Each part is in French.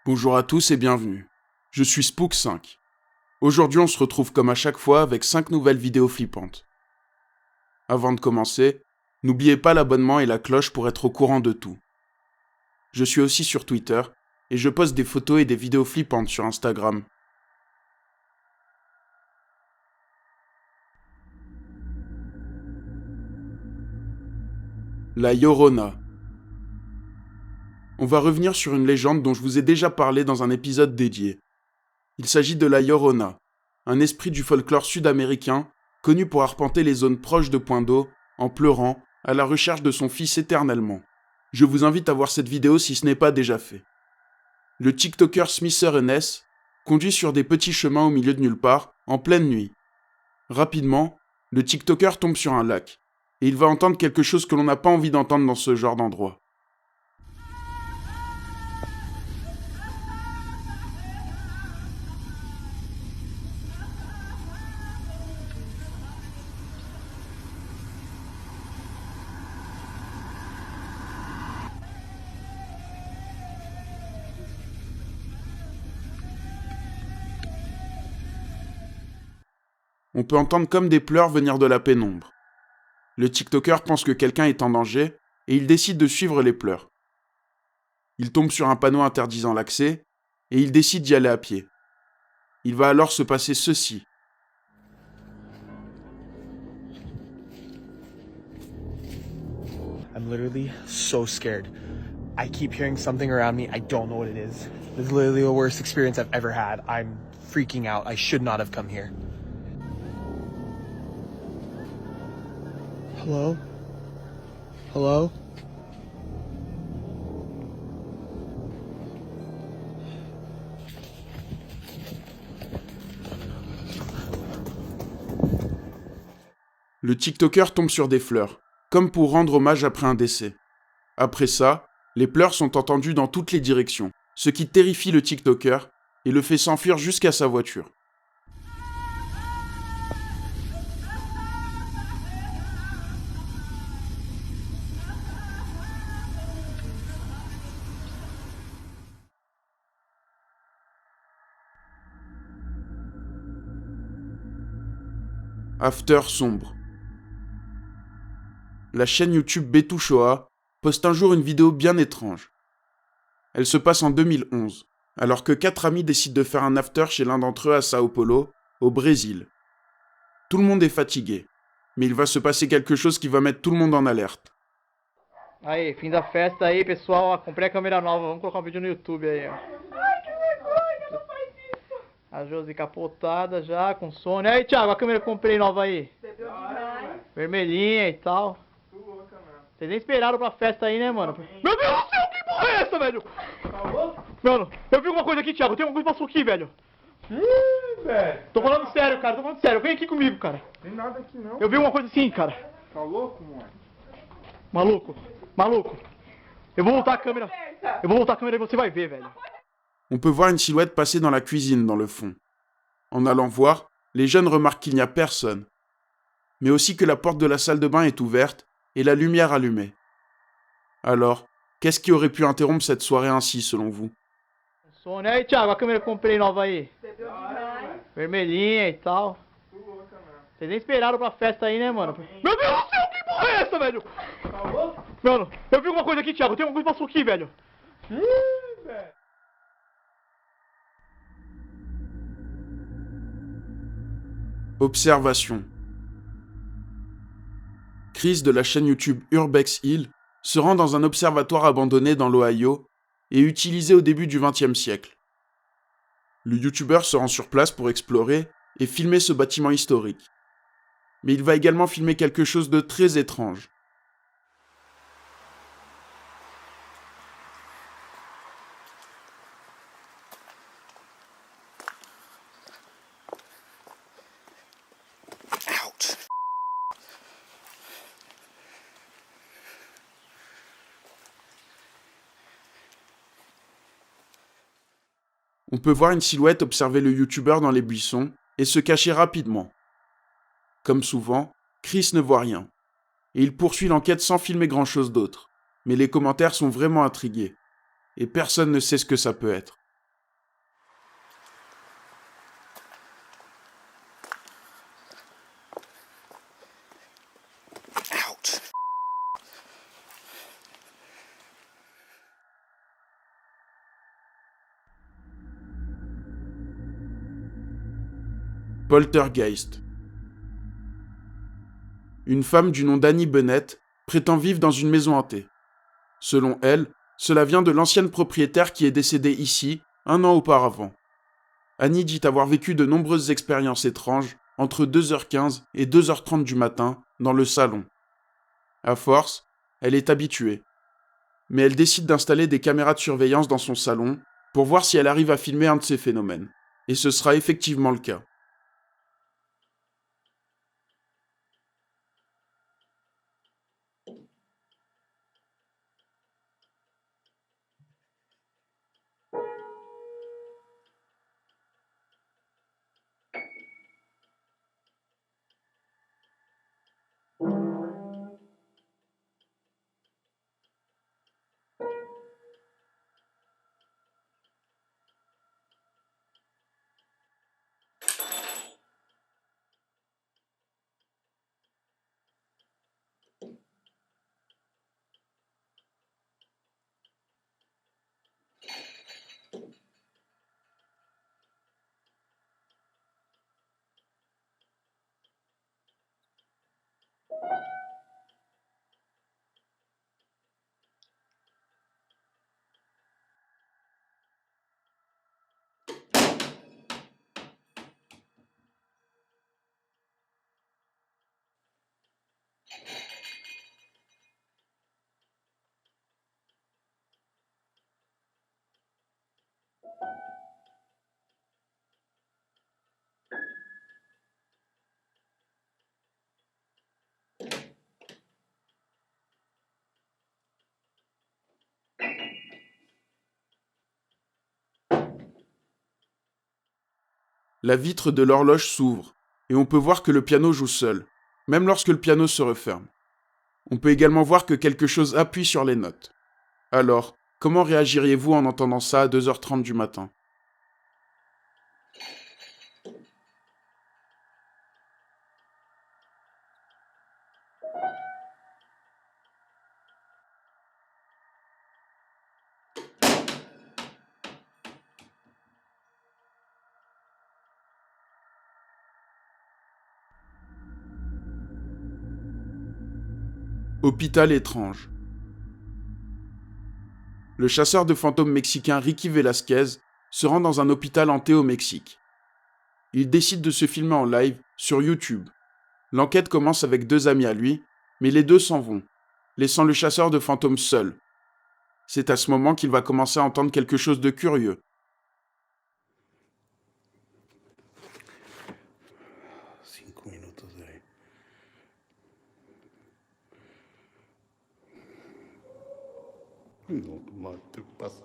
Bonjour à tous et bienvenue. Je suis Spook5. Aujourd'hui on se retrouve comme à chaque fois avec 5 nouvelles vidéos flippantes. Avant de commencer, n'oubliez pas l'abonnement et la cloche pour être au courant de tout. Je suis aussi sur Twitter et je poste des photos et des vidéos flippantes sur Instagram. La Llorona. On va revenir sur une légende dont je vous ai déjà parlé dans un épisode dédié. Il s'agit de la Llorona, un esprit du folklore sud-américain connu pour arpenter les zones proches de points d'eau en pleurant à la recherche de son fils éternellement. Je vous invite à voir cette vidéo si ce n'est pas déjà fait. Le TikToker Smither conduit sur des petits chemins au milieu de nulle part, en pleine nuit. Rapidement, le TikToker tombe sur un lac, et il va entendre quelque chose que l'on n'a pas envie d'entendre dans ce genre d'endroit. On peut entendre comme des pleurs venir de la pénombre. Le TikToker pense que quelqu'un est en danger et il décide de suivre les pleurs. Il tombe sur un panneau interdisant l'accès et il décide d'y aller à pied. Il va alors se passer ceci. I'm literally so scared. I keep hearing something around me. I don't know what it is. This is literally the worst experience I've ever had. I'm freaking out. I should not have come here. Hello? Hello? Le TikToker tombe sur des fleurs, comme pour rendre hommage après un décès. Après ça, les pleurs sont entendus dans toutes les directions, ce qui terrifie le TikToker et le fait s'enfuir jusqu'à sa voiture. After sombre. La chaîne YouTube Betushoa poste un jour une vidéo bien étrange. Elle se passe en 2011, alors que 4 amis décident de faire un after chez l'un d'entre eux à Sao Paulo, au Brésil. Tout le monde est fatigué, mais il va se passer quelque chose qui va mettre tout le monde en alerte. Aí, fim da festa aí, pessoal. Ó, comprei a câmera nova. Vamos colocar um vídeo no YouTube aí, ó. Ai, que vergonha, não faz isso. A Josi capotada já, com sono. Aí, Thiago, a câmera que eu comprei nova aí. Bebeu demais. Vermelhinha e tal. Vocês nem esperaram pra festa aí, né, mano? Meu Deus do céu, que porra é essa, velho? Mano, eu vi alguma coisa aqui, Thiago. Tem alguma coisa que passou aqui, velho. Ih, velho. Tô falando sério, cara. Tô falando sério. Vem aqui comigo, cara. Tem nada aqui não. Eu vi uma coisa assim, cara. Tá louco, mano? Maluco. Maluco. Eu vou voltar a câmera. Eu vou voltar a câmera e você vai ver, velho. On peut voir une silhouette passer dans la cuisine dans le fond. En allant voir, les jeunes remarquent qu'il n'y a personne, mais aussi que la porte de la salle de bain est ouverte et la lumière allumée. Alors, qu'est-ce qui aurait pu interrompre cette soirée ainsi, selon vous? Sono. Aí, Thiago, a câmera que eu comprei nova aí. Bebeu demais. Vermelhinha e tal. Vocês nem esperaram pra festa aí, né, mano? Meu Deus do céu, que porra é essa, velho? Tá louco? Mano, eu vi alguma coisa aqui, Thiago. Tem alguma coisa que passou aqui, velho. Ih, velho. Observation. Chris de la chaîne YouTube Urbex Hill se rend dans un observatoire abandonné dans l'Ohio et utilisé au début du XXe siècle. Le YouTuber se rend sur place pour explorer et filmer ce bâtiment historique. Mais il va également filmer quelque chose de très étrange. Ouch. On peut voir une silhouette observer le YouTuber dans les buissons et se cacher rapidement. Comme souvent, Chris ne voit rien, et il poursuit l'enquête sans filmer grand-chose d'autre. Mais les commentaires sont vraiment intrigués, et personne ne sait ce que ça peut être. Poltergeist. Une femme du nom d'Annie Bennett prétend vivre dans une maison hantée. Selon elle, cela vient de l'ancienne propriétaire qui est décédée ici, 1 an auparavant. Annie dit avoir vécu de nombreuses expériences étranges entre 2h15 et 2h30 du matin dans le salon. À force, elle est habituée. Mais elle décide d'installer des caméras de surveillance dans son salon pour voir si elle arrive à filmer un de ces phénomènes. Et ce sera effectivement le cas. La vitre de l'horloge s'ouvre, et on peut voir que le piano joue seul, même lorsque le piano se referme. On peut également voir que quelque chose appuie sur les notes. Alors, comment réagiriez-vous en entendant ça à 2h30 du matin ? Hôpital étrange. Le chasseur de fantômes mexicain Ricky Velasquez se rend dans un hôpital hanté au Mexique. Il décide de se filmer en live sur YouTube. L'enquête commence avec 2 amis à lui, mais les 2 s'en vont, laissant le chasseur de fantômes seul. C'est à ce moment qu'il va commencer à entendre quelque chose de curieux. No, no te pases.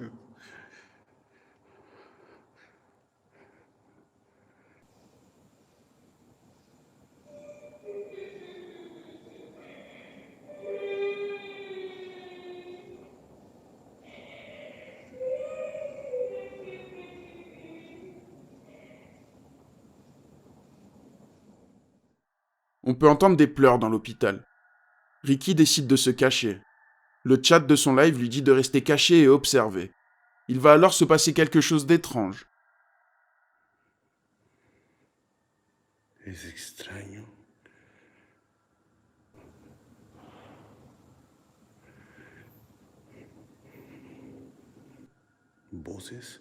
On peut entendre des pleurs dans l'hôpital. Ricky décide de se cacher. Le chat de son live lui dit de rester caché et observer. Il va alors se passer quelque chose d'étrange. Es extraño. Voces.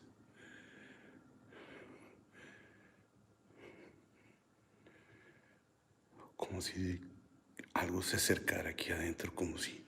Como si algo se acercara aquí adentro, como si...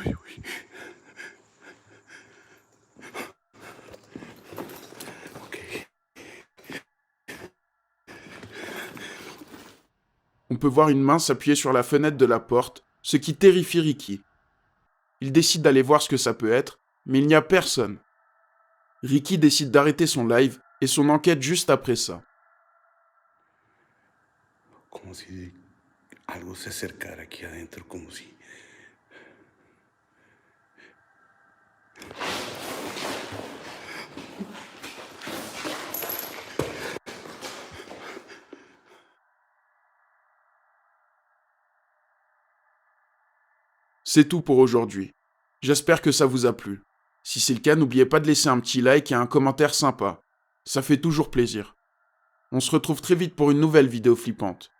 Uy, uy. On peut voir une main s'appuyer sur la fenêtre de la porte, ce qui terrifie Ricky. Il décide d'aller voir ce que ça peut être, mais il n'y a personne. Ricky décide d'arrêter son live et son enquête juste après ça. Como si algo se acercara aquí adentro como si... C'est tout pour aujourd'hui. J'espère que ça vous a plu. Si c'est le cas, n'oubliez pas de laisser un petit like et un commentaire sympa. Ça fait toujours plaisir. On se retrouve très vite pour une nouvelle vidéo flippante.